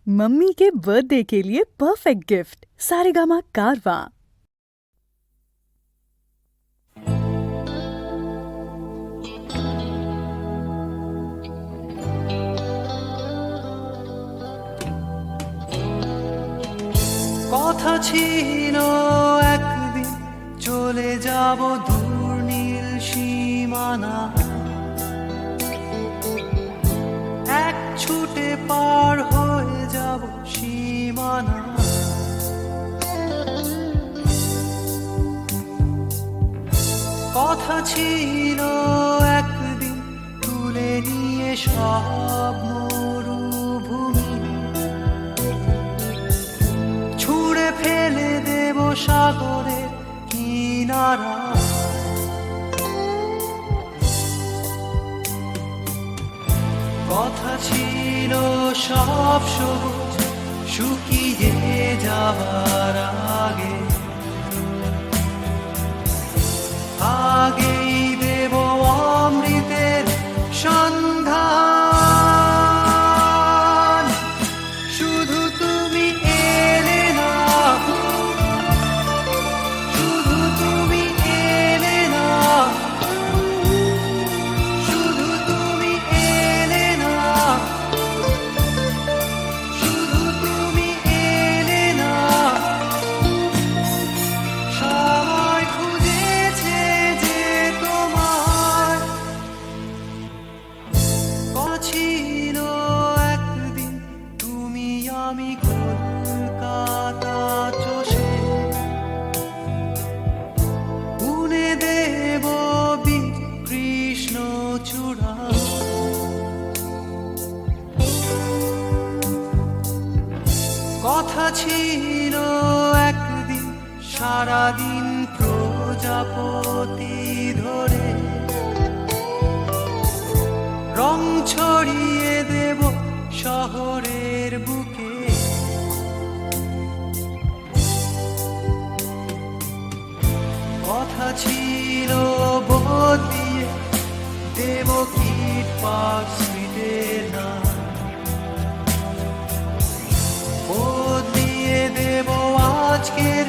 Mummy के birthday के लिए परफेक्ट गिफ्ट सारेगामा कारवा। কথা ছিল একদিন চলে যাব দূর নীল সীমানা, এক ছুটে পার হয়ে যাব সীমানা। কথা ছিল একদিন তুলে নিয়ে সব মরুভূমি, ছুঁড়ে ফেলে দেব সাগরের কিনারা। কথা ছিল সব সবুজ শুকিয়ে যাবার আগে, আগেই দেব অমৃতের সন্ধান। শুধু তুমি এলে না, শুধু তুমি এলে না, শুধু তুমি এলে না, শুধু তুমি এলে না। সবাই খুঁজেছে যে তোমার কথা ছিল একদিন তুমি আমি কলকাতা চষে বুনে দেব কৃষ্ণ চূড়া। কথা ছিল একদিন সারাদিন প্রজাপতি ধরে রং ছড়িয়ে দেব শহরের বুকে। কথা ছিল বদলিয়ে দেব কীট পাক স্মৃতির নাম, বদলিয়ে দেব আজকের